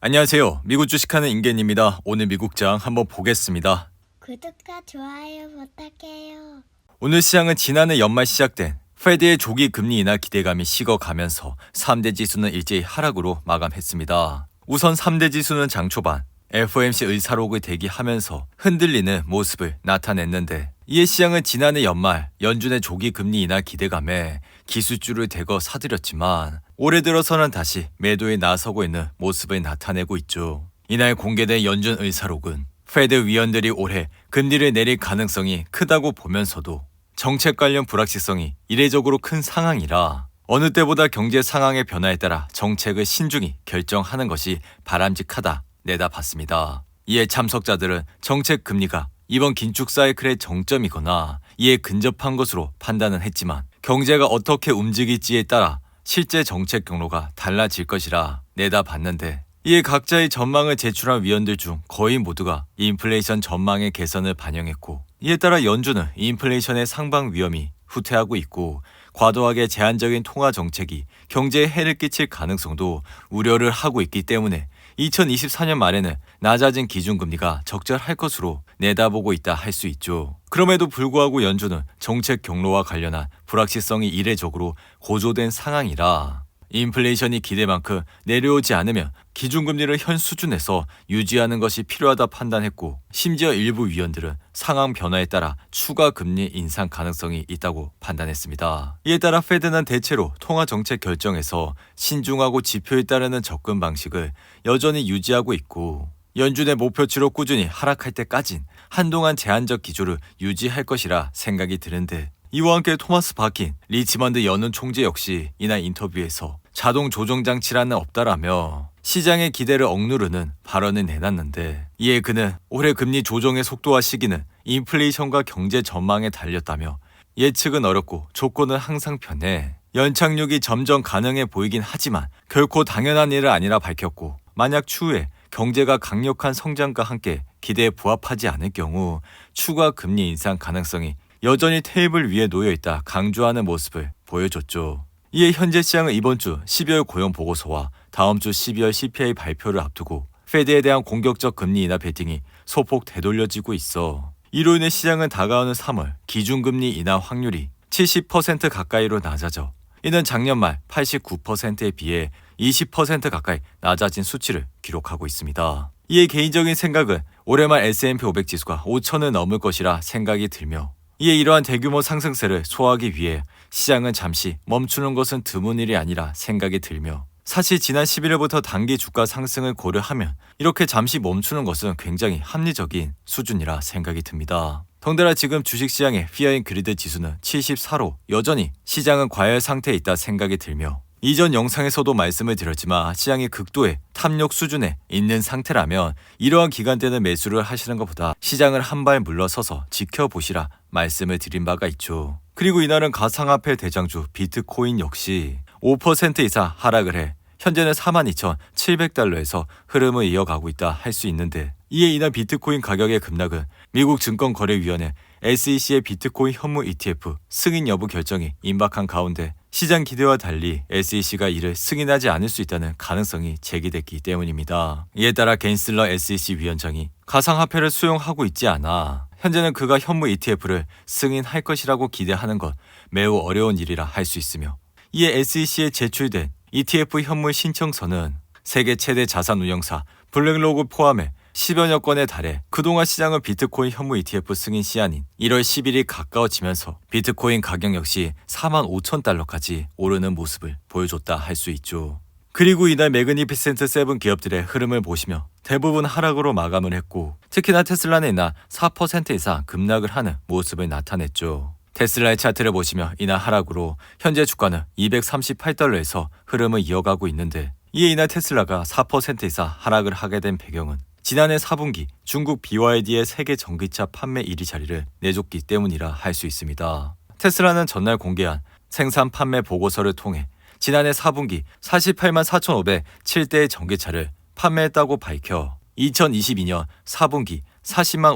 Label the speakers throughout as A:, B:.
A: 안녕하세요. 미국 주식하는 임겐입니다. 오늘 미국장 한번 보겠습니다.
B: 구독과 좋아요 부탁해요.
A: 오늘 시장은 지난해 연말 시작된 페드의 조기 금리 인하 기대감이 식어가면서 3대 지수는 일제히 하락으로 마감했습니다. 우선 3대 지수는 장 초반 FOMC 의사록을 대기하면서 흔들리는 모습을 나타냈는데, 이에 시장은 지난해 연말 연준의 조기 금리 인하 기대감에 기술주를 대거 사들였지만 올해 들어서는 다시 매도에 나서고 있는 모습을 나타내고 있죠. 이날 공개된 연준 의사록은 페드 위원들이 올해 금리를 내릴 가능성이 크다고 보면서도 정책 관련 불확실성이 이례적으로 큰 상황이라 어느 때보다 경제 상황의 변화에 따라 정책을 신중히 결정하는 것이 바람직하다 내다봤습니다. 이에 참석자들은 정책 금리가 이번 긴축 사이클의 정점이거나 이에 근접한 것으로 판단은 했지만 경제가 어떻게 움직일지에 따라 실제 정책 경로가 달라질 것이라 내다봤는데, 이에 각자의 전망을 제출한 위원들 중 거의 모두가 인플레이션 전망의 개선을 반영했고, 이에 따라 연준은 인플레이션의 상방 위험이 후퇴하고 있고 과도하게 제한적인 통화 정책이 경제에 해를 끼칠 가능성도 우려를 하고 있기 때문에 2024년 말에는 낮아진 기준금리가 적절할 것으로 내다보고 있다 할 수 있죠. 그럼에도 불구하고 연준은 정책 경로와 관련한 불확실성이 이례적으로 고조된 상황이라 인플레이션이 기대만큼 내려오지 않으면 기준금리를 현 수준에서 유지하는 것이 필요하다 판단했고, 심지어 일부 위원들은 상황 변화에 따라 추가 금리 인상 가능성이 있다고 판단했습니다. 이에 따라 페드는 대체로 통화정책 결정에서 신중하고 지표에 따르는 접근 방식을 여전히 유지하고 있고, 연준의 목표치로 꾸준히 하락할 때까진 한동안 제한적 기조를 유지할 것이라 생각이 드는데, 이와 함께 토마스 바킨 리치먼드 연은 총재 역시 이날 인터뷰에서 자동 조정 장치라는 없다라며 시장의 기대를 억누르는 발언을 내놨는데, 이에 그는 올해 금리 조정의 속도와 시기는 인플레이션과 경제 전망에 달렸다며 예측은 어렵고 조건은 항상 변해 연착륙이 점점 가능해 보이긴 하지만 결코 당연한 일은 아니라 밝혔고, 만약 추후에 경제가 강력한 성장과 함께 기대에 부합하지 않을 경우 추가 금리 인상 가능성이 여전히 테이블 위에 놓여있다 강조하는 모습을 보여줬죠. 이에 현재 시장은 이번 주 12월 고용 보고서와 다음 주 12월 CPI 발표를 앞두고 페드에 대한 공격적 금리 인하 베팅이 소폭 되돌려지고 있어 이로 인해 시장은 다가오는 3월 기준금리 인하 확률이 70% 가까이로 낮아져 이는 작년 말 89%에 비해 20% 가까이 낮아진 수치를 기록하고 있습니다. 이에 개인적인 생각은 올해 말 S&P 500 지수가 5천을 넘을 것이라 생각이 들며, 이에 이러한 대규모 상승세를 소화하기 위해 시장은 잠시 멈추는 것은 드문 일이 아니라 생각이 들며, 사실 지난 11월부터 단기 주가 상승을 고려하면 이렇게 잠시 멈추는 것은 굉장히 합리적인 수준이라 생각이 듭니다. 덩달아 지금 주식시장의 피어인 그리드 지수는 74로 여전히 시장은 과열 상태에 있다 생각이 들며, 이전 영상에서도 말씀을 드렸지만 시장이 극도의 탐욕 수준에 있는 상태라면 이러한 기간대는 매수를 하시는 것보다 시장을 한 발 물러서서 지켜보시라 말씀을 드린 바가 있죠. 그리고 이날은 가상화폐 대장주 비트코인 역시 5% 이상 하락을 해 현재는 42,700달러에서 흐름을 이어가고 있다 할 수 있는데, 이에 이날 비트코인 가격의 급락은 미국 증권거래위원회 SEC의 비트코인 현물 ETF 승인 여부 결정이 임박한 가운데 시장 기대와 달리 SEC가 이를 승인하지 않을 수 있다는 가능성이 제기됐기 때문입니다. 이에 따라 겐슬러 SEC 위원장이 가상화폐를 수용하고 있지 않아 현재는 그가 현물 ETF를 승인할 것이라고 기대하는 것 매우 어려운 일이라 할 수 있으며, 이에 SEC에 제출된 ETF 현물 신청서는 세계 최대 자산운용사 블랙록을 포함해 10여여 건에 달해 그동안 시장은 비트코인 현물 ETF 승인 시한인 1월 10일이 가까워지면서 비트코인 가격 역시 45,000달러까지 오르는 모습을 보여줬다 할 수 있죠. 그리고 이날 매그니피센트 세븐 기업들의 흐름을 보시며 대부분 하락으로 마감을 했고, 특히나 테슬라는 이날 4% 이상 급락을 하는 모습을 나타냈죠. 테슬라의 차트를 보시며 이날 하락으로 현재 주가는 238달러에서 흐름을 이어가고 있는데, 이에 이날 테슬라가 4% 이상 하락을 하게 된 배경은 지난해 4분기 중국 BYD의 세계 전기차 판매 1위 자리를 내줬기 때문이라 할 수 있습니다. 테슬라는 전날 공개한 생산 판매 보고서를 통해 지난해 4분기 48만 4,507대의 전기차를 판매했다고 밝혀 2022년 4분기 40만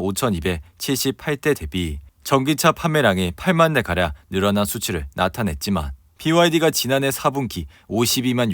A: 5,278대 대비 전기차 판매량이 8만 대가량 늘어난 수치를 나타냈지만, BYD가 지난해 4분기 52만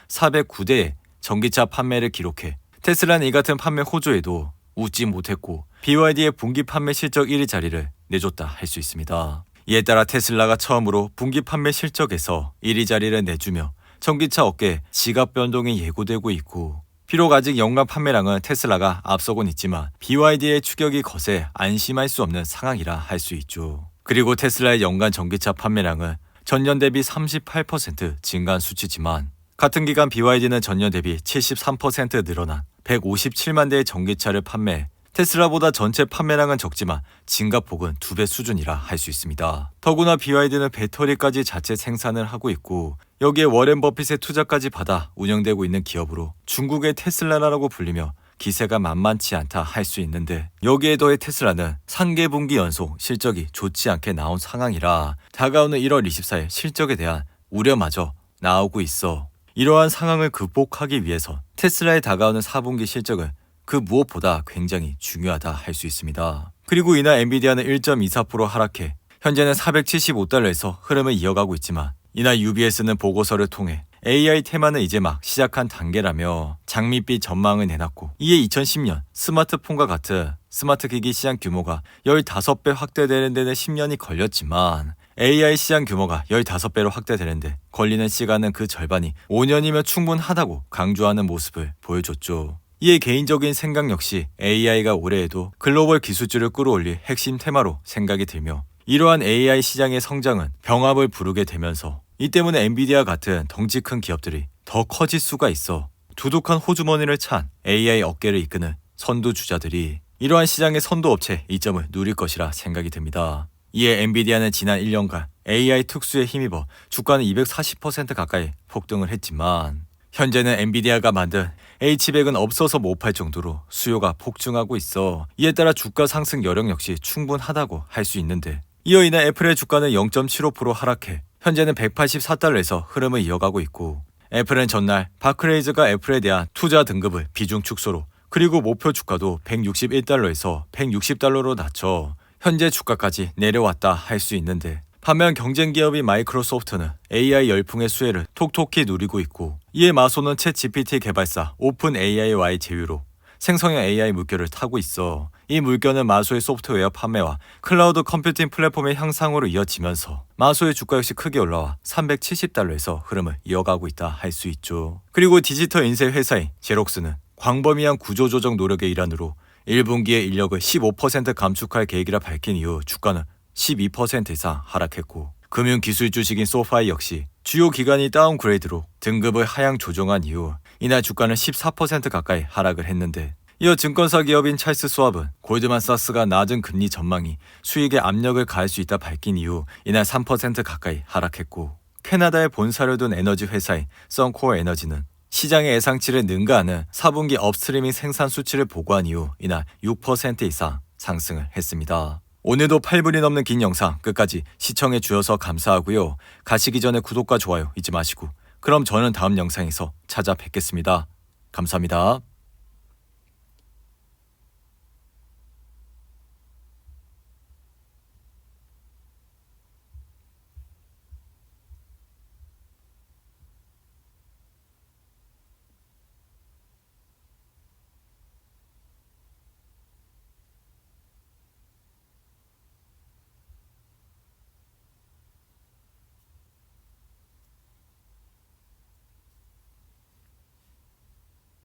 A: 6,409대의 전기차 판매를 기록해 테슬라는 이 같은 판매 호조에도 웃지 못했고 BYD의 분기 판매 실적 1위 자리를 내줬다 할 수 있습니다. 이에 따라 테슬라가 처음으로 분기 판매 실적에서 1위 자리를 내주며 전기차 업계에 지갑 변동이 예고되고 있고, 비록 아직 연간 판매량은 테슬라가 앞서곤 있지만 BYD의 추격이 거세 안심할 수 없는 상황이라 할 수 있죠. 그리고 테슬라의 연간 전기차 판매량은 전년 대비 38% 증가한 수치지만 같은 기간 BYD는 전년 대비 73% 늘어난 157만 대의 전기차를 판매해 테슬라보다 전체 판매량은 적지만 증가폭은 2배 수준이라 할 수 있습니다. 더구나 BYD는 배터리까지 자체 생산을 하고 있고 여기에 워렌 버핏의 투자까지 받아 운영되고 있는 기업으로 중국의 테슬라라고 불리며 기세가 만만치 않다 할 수 있는데, 여기에 더해 테슬라는 상계 분기 연속 실적이 좋지 않게 나온 상황이라 다가오는 1월 24일 실적에 대한 우려마저 나오고 있어. 이러한 상황을 극복하기 위해서 테슬라의 다가오는 4분기 실적은 그 무엇보다 굉장히 중요하다 할 수 있습니다. 그리고 이날 엔비디아는 1.24% 하락해 현재는 475달러에서 흐름을 이어가고 있지만, 이날 UBS는 보고서를 통해 AI 테마는 이제 막 시작한 단계라며 장밋빛 전망을 내놨고, 이에 2010년 스마트폰과 같은 스마트 기기 시장 규모가 15배 확대되는 데는 10년이 걸렸지만 AI 시장 규모가 15배로 확대되는데 걸리는 시간은 그 절반이 5년이면 충분하다고 강조하는 모습을 보여줬죠. 이에 개인적인 생각 역시 AI가 올해에도 글로벌 기술주를 끌어올릴 핵심 테마로 생각이 들며, 이러한 AI 시장의 성장은 병합을 부르게 되면서 이 때문에 엔비디아 같은 덩치 큰 기업들이 더 커질 수가 있어 두둑한 호주머니를 찬 AI 업계를 이끄는 선두주자들이 이러한 시장의 선도업체 이점을 누릴 것이라 생각이 듭니다. 이에 엔비디아는 지난 1년간 AI 특수에 힘입어 주가는 240% 가까이 폭등을 했지만, 현재는 엔비디아가 만든 H100은 없어서 못 팔 정도로 수요가 폭증하고 있어 이에 따라 주가 상승 여력 역시 충분하다고 할 수 있는데, 이어 이날 애플의 주가는 0.75% 하락해 현재는 184달러에서 흐름을 이어가고 있고, 애플은 전날 바크레이즈가 애플에 대한 투자 등급을 비중 축소로, 그리고 목표 주가도 161달러에서 160달러로 낮춰 현재 주가까지 내려왔다 할 수 있는데, 반면 경쟁 기업인 마이크로소프트는 AI 열풍의 수혜를 톡톡히 누리고 있고, 이에 마소는 챗 GPT 개발사 오픈 AI와의 제휴로 생성형 AI 물결을 타고 있어 이 물결은 마소의 소프트웨어 판매와 클라우드 컴퓨팅 플랫폼의 향상으로 이어지면서 마소의 주가 역시 크게 올라와 370달러에서 흐름을 이어가고 있다 할 수 있죠. 그리고 디지털 인쇄 회사인 제록스는 광범위한 구조조정 노력의 일환으로 1분기에 인력을 15% 감축할 계획이라 밝힌 이후 주가는 12% 이상 하락했고, 금융기술 주식인 소파이 역시 주요 기관이 다운그레이드로 등급을 하향 조정한 이후 이날 주가는 14% 가까이 하락을 했는데, 이어 증권사 기업인 찰스 스왑은 골드만사스가 낮은 금리 전망이 수익에 압력을 가할 수 있다 밝힌 이후 이날 3% 가까이 하락했고, 캐나다에 본사를 둔 에너지 회사인 썬코어 에너지는 시장의 예상치를 능가하는 4분기 업스트리밍 생산 수치를 보고한 이후 이날 6% 이상 상승을 했습니다. 오늘도 8분이 넘는 긴 영상 끝까지 시청해 주셔서 감사하고요. 가시기 전에 구독과 좋아요 잊지 마시고, 그럼 저는 다음 영상에서 찾아뵙겠습니다. 감사합니다.